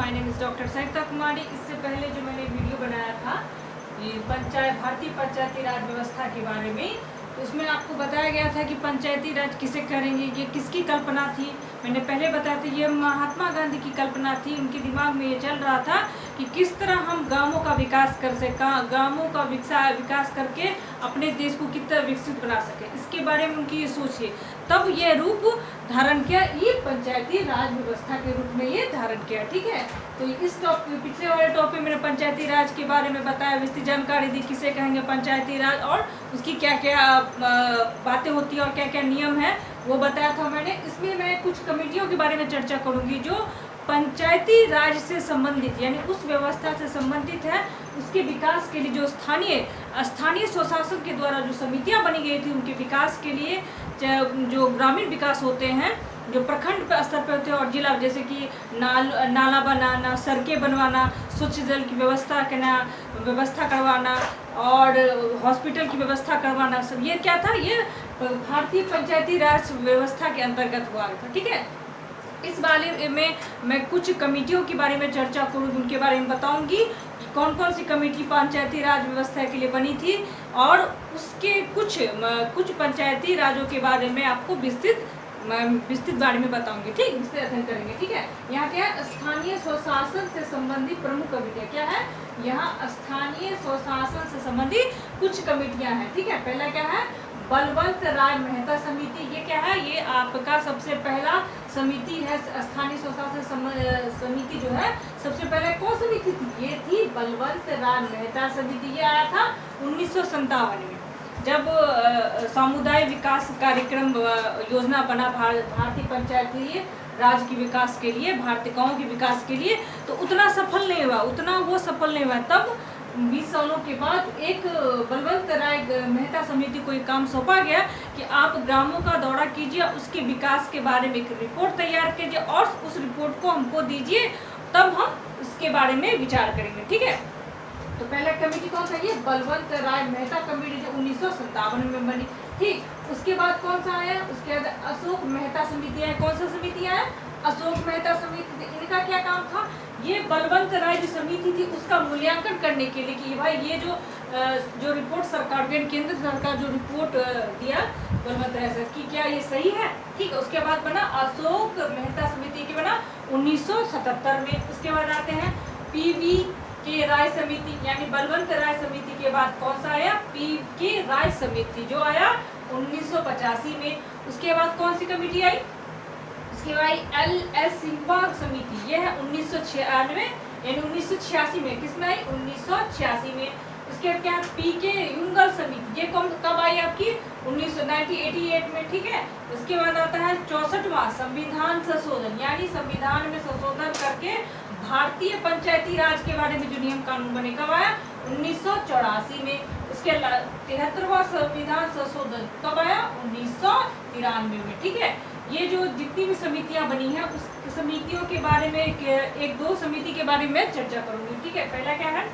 My name is doctor Sarita Kumari. इससे पहले जो मैंने वीडियो बनाया था ये भारतीय पंचायती राज व्यवस्था के बारे में, तो उसमें आपको बताया गया था कि पंचायती राज किसे करेंगे, ये किसकी कल्पना थी। मैंने पहले बताया था ये महात्मा गांधी की कल्पना थी। उनके दिमाग में ये चल रहा था कि किस तरह हम गांवों का विकास कर सकें, गांवों का विकास करके अपने देश को कितना विकसित बना सके, इसके बारे में उनकी ये सोच है। तब ये रूप धारण किया, ये पंचायती राज व्यवस्था के रूप में ये धारण किया। ठीक है, तो इस टॉपिक पिछले वाले टॉपिक में मैंने पंचायती राज के बारे में बताया, विस्तृत जानकारी दी किसे कहेंगे पंचायती राज और उसकी क्या क्या बातें होती है और क्या क्या नियम है वो बताया था मैंने। इसमें मैं कुछ कमेटियों के बारे में चर्चा करूंगी जो पंचायती राज से संबंधित यानी उस व्यवस्था से संबंधित है। उसके विकास के लिए जो स्थानीय स्वशासन के द्वारा जो समितियां बनी गई थी उनके विकास के लिए, जो ग्रामीण विकास होते हैं जो प्रखंड स्तर पर होते हैं और जिला, जैसे कि नाला बनाना, सड़कें बनवाना, स्वच्छ जल की व्यवस्था करवाना और हॉस्पिटल की व्यवस्था करवाना, सब ये क्या था, ये भारतीय पंचायती राज व्यवस्था के अंतर्गत हुआ था। ठीक है, इस बारे में मैं कुछ कमेटियों के बारे में चर्चा करूँगी, उनके बारे में बताऊंगी कि कौन कौन सी कमेटी पंचायती राज व्यवस्था के लिए बनी थी और उसके कुछ पंचायती राजों के बारे में आपको विस्तृत बारे में बताऊंगी। ठीक, विस्तृत अध्ययन करेंगे। ठीक है, यहाँ क्या है, स्थानीय स्वशासन से संबंधित प्रमुख कमेटियाँ क्या है, यहाँ स्थानीय स्वशासन से संबंधित कुछ कमेटियाँ हैं। ठीक है, पहला क्या है, बलवंत राय मेहता समिति। ये क्या है, ये आपका सबसे पहला समिति है। स्थानीय स्वशासन समिति जो है सबसे पहले कौन समिति थी, ये थी बलवंत राय मेहता समिति। ये आया था 1957 में, जब सामुदायिक विकास कार्यक्रम योजना बना भारतीय पंचायती राज के विकास के लिए, भारतीय गाँव के विकास के लिए, तो उतना सफल नहीं हुआ। तब 20 सालों के बाद एक बलवंत राय मेहता समिति को एक काम सौंपा गया कि आप ग्रामों का दौरा कीजिए, उसके विकास के बारे में एक रिपोर्ट तैयार कीजिए और उस रिपोर्ट को हमको दीजिए, तब हम उसके बारे में विचार करेंगे। ठीक है, तो पहला कमेटी कौन सा, ये बलवंत राय मेहता कमेटी जो 1957 में बनी। ठीक, उसके बाद कौन सा आया, उसके बाद अशोक मेहता समिति है। कौन सा समिति है, अशोक मेहता समिति। इनका क्या काम था, ये बलवंत राय जो समिति थी उसका मूल्यांकन करने के लिए कि भाई ये जो रिपोर्ट सरकार केंद्र सरकार जो रिपोर्ट दिया बलवंत राय सर की, क्या ये सही है। ठीक है, उसके बाद बना अशोक मेहता समिति के बना 1977 में। उसके बाद आते हैं पीवी के राय समिति, यानी बलवंत राय समिति के बाद कौन सा आया, पी के राय समिति जो आया 1985 में। उसके बाद कौन सी कमेटी आई, उसके बाद एल.एस. सिंघवा समिति, ये है 1996 यानी 1986 में। किसमें आई, 1986 में। उसके बाद क्या है, पी.के. युगल समिति, ये कब आई आपकी, 1988 में। ठीक है, उसके बाद आता है 64वां संविधान संशोधन, यानी संविधान में संशोधन करके भारतीय पंचायती राज के बारे में जो नियम कानून बने, कब आया, 1984 में। उसके 73वां संविधान संशोधन कब आया, 1993 में। ठीक है, ये जो जितनी भी समितियां बनी हैं उस समितियों के बारे में एक दो समिति के बारे में चर्चा करूंगी। ठीक है, पहला क्या है,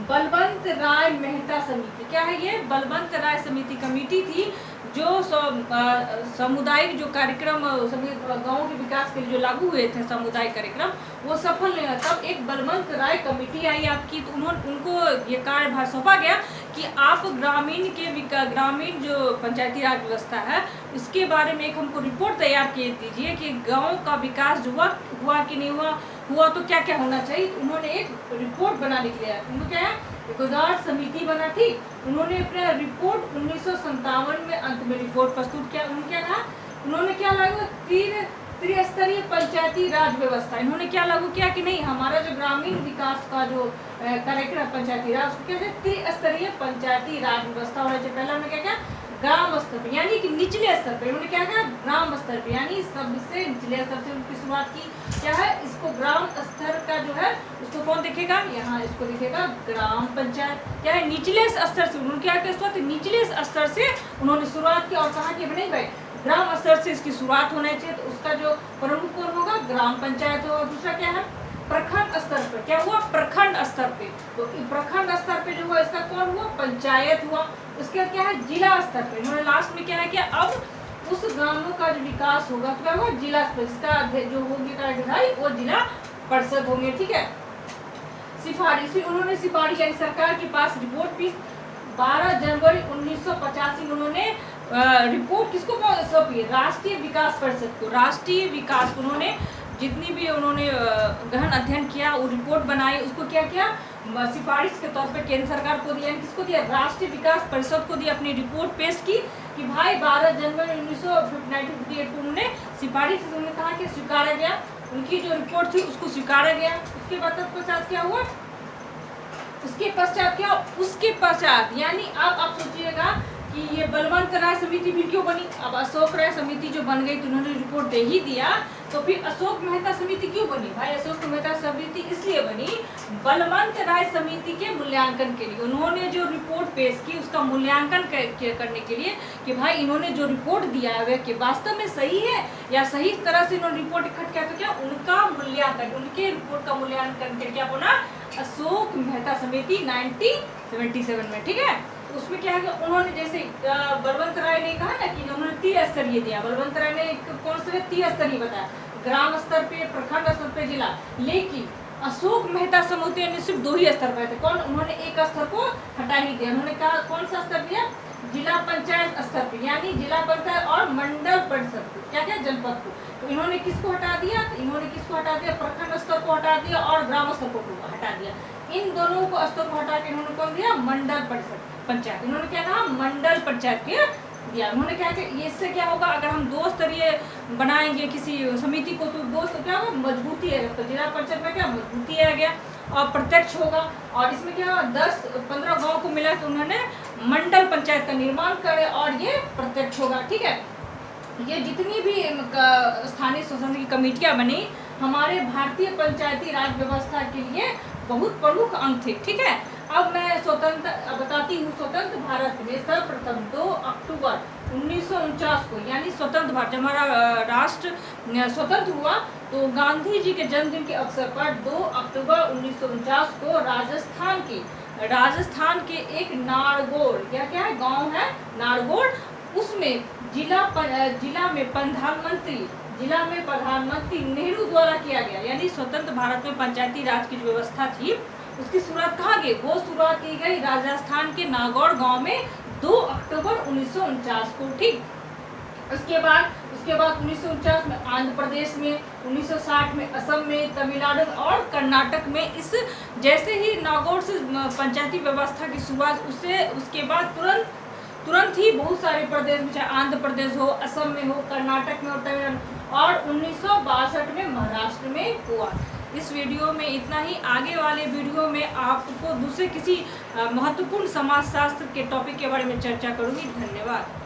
बलवंत राय मेहता समिति। क्या है ये, बलवंत राय समिति कमेटी थी जो सामुदायिक जो कार्यक्रम गाँव के विकास के लिए जो लागू हुए थे सामुदायिक कार्यक्रम, वो सफल नहीं हुआ। तब एक बलवंत राय कमेटी आई आपकी, तो उनको ये कार्यभार सौंपा गया कि आप ग्रामीण जो पंचायती राज व्यवस्था है उसके बारे में एक हमको रिपोर्ट तैयार किए दीजिए कि गाँव का विकास हुआ कि नहीं हुआ तो क्या क्या होना चाहिए। उन्होंने एक रिपोर्ट बनाने के लिए, उनको क्या है, गुजरात समिति बना थी। उन्होंने अपना रिपोर्ट 1957 में अंत में रिपोर्ट प्रस्तुत किया। उन्होंने क्या लागू, त्रिस्तरीय पंचायती राज व्यवस्था इन्होंने क्या लागू किया कि नहीं, हमारा जो ग्रामीण विकास का जो कार्यक्रम पंचायती राज, उसको क्या है, त्रिस्तरीय पंचायती राज व्यवस्था होना चाहिए। पहला उन्होंने क्या, ग्राम स्तर पर यानी कि निचले स्तर पर, उन्होंने क्या कहा, ग्राम स्तर पर यानी सबसे निचले स्तर से उनकी शुरुआत की। क्या है, इसको ग्राम स्तर का जो है उसको कौन देखेगा, यहाँ इसको दिखेगा ग्राम पंचायत। क्या है, निचले स्तर से उन्होंने क्या किया, निचले स्तर से उन्होंने शुरुआत की और कहा कि नहीं भाई ग्राम स्तर से इसकी शुरुआत होना चाहिए, तो उसका जो प्रमुख कौन होगा, ग्राम पंचायत होगा। दूसरा क्या है, प्रखंड स्तर पर, क्या हुआ, प्रखंड स्तर पे, तो प्रखंड स्तर पे जो हुआ इसका कौन हुआ, पंचायत हुआ। उसके बाद क्या है, जिला स्तर पे, इन्होंने लास्ट में क्या है कि अब उस गांवों का जो विकास होगा तो क्या होगा, जिला स्तर, इसका जो होगी कार्यधारी वो जिला परिषद होंगे, ठीक है। सिफारिश, उन्होंने सिफारिश यानी सरकार के पास रिपोर्ट भी 12 जनवरी 1985 में उन्होंने रिपोर्ट किसको सौंपी? राष्ट्रीय विकास परिषद को। राष्ट्रीय विकास, उन्होंने जितनी भी उन्होंने गहन अध्ययन किया, वो रिपोर्ट बनाई, उसको क्या किया? सिफारिश के तौर पे केंद्र सरकार को दिया। किसको दिया? राष्ट्रीय विकास परिषद को दिया। अपनी रिपोर्ट पेश की कि भाई 12 जनवरी 1958 को उन्होंने सिफारिश, उन्होंने कहा कि स्वीकारा गया, उनकी जो रिपोर्ट थी उसको स्वीकारा गया। उसके बाद तत्पश्चात क्या हुआ? उसके पश्चात यानी अब आप सोचिएगा कि ये बलवंत राय समिति फिर क्यों बनी? अब अशोक राय समिति जो बन गई तो उन्होंने रिपोर्ट दे ही दिया, तो फिर अशोक मेहता समिति क्यों बनी? भाई अशोक मेहता समिति इसलिए बनी बलवंत राय समिति के मूल्यांकन के लिए। उन्होंने जो रिपोर्ट पेश की उसका मूल्यांकन करने के लिए कि भाई इन्होंने जो रिपोर्ट दिया है वह कि वास्तव में सही है या सही तरह से इन्होंने रिपोर्ट इकट्ठा किया, तो क्या उनका मूल्यांकन, उनके रिपोर्ट का मूल्यांकन करके क्या बना? अशोक मेहता समिति 1977 में, ठीक है। उसमें क्या है कि उन्होंने जैसे बलवंत राय ने कहा ना कि उन्होंने 3 स्तरीय दिया। बलवंत राय ने कौन से 3 स्तरीय बताया? ग्राम स्तर पे, प्रखंड स्तर पे, जिला। लेकिन अशोक मेहता समिति ने सिर्फ 2 ही स्तर पाए थे। कौन? उन्होंने एक स्तर को हटा ही दिया। उन्होंने कहा कौन सा स्तर दिया? जिला पंचायत स्तर पे, यानी जिला पंचायत और मंडल परिषद को, क्या क्या जनपद को। तो इन्होंने किसको हटा दिया? इन्होंने किसको हटा दिया? प्रखंड स्तर को हटा दिया और ग्राम स्तर को हटा दिया। इन दोनों को स्तर को हटा के इन्होंने कौन दिया? मंडल परिषद पंचायत। इन्होंने क्या कहा? मंडल पंचायत के दिया। उन्होंने क्या कि इससे क्या होगा? अगर हम 2 स्तरीय बनाएंगे किसी समिति को तो 2 क्या होगा? मजबूती है। तो जिला परिषद में क्या मजबूती आ गया और प्रत्यक्ष होगा। और इसमें क्या 10-15 गाँव को मिला तो उन्होंने मंडल पंचायत का निर्माण करे और ये प्रत्यक्ष होगा, ठीक है। ये जितनी भी स्थानीय स्वतंत्र की कमेटियां बनी हमारे भारतीय पंचायती राज व्यवस्था के लिए बहुत प्रमुख अंग थे, ठीक है। अब मैं बताती हूँ। स्वतंत्र भारत में सर्वप्रथम 2 अक्टूबर 1949 को, यानी स्वतंत्र भारत, जब हमारा राष्ट्र स्वतंत्र हुआ तो गांधी जी के जन्मदिन के अवसर पर 2 अक्टूबर 1949 को राजस्थान के एक नारगौड़, क्या है गांव है नारगौड़, उसमें जिला में प्रधानमंत्री नेहरू द्वारा किया गया। यानी स्वतंत्र भारत में पंचायती राज की जो व्यवस्था थी उसकी शुरुआत कहाँ गई? वो शुरुआत की गई राजस्थान के नागौर गांव में 2 अक्टूबर 1949 को, ठीक। उसके बाद 1949 में आंध्र प्रदेश में, 1960 में असम में, तमिलनाडु और कर्नाटक में। इस जैसे ही नागौर से पंचायती व्यवस्था की शुरुआत, उसके बाद तुरंत ही बहुत सारे प्रदेश में, चाहे आंध्र प्रदेश हो, असम में हो, कर्नाटक में हो, तमिलनाडु, और 1962 में महाराष्ट्र में हुआ। इस वीडियो में इतना ही। आगे वाले वीडियो में आपको दूसरे किसी महत्वपूर्ण समाजशास्त्र के टॉपिक के बारे में चर्चा करूंगी। धन्यवाद।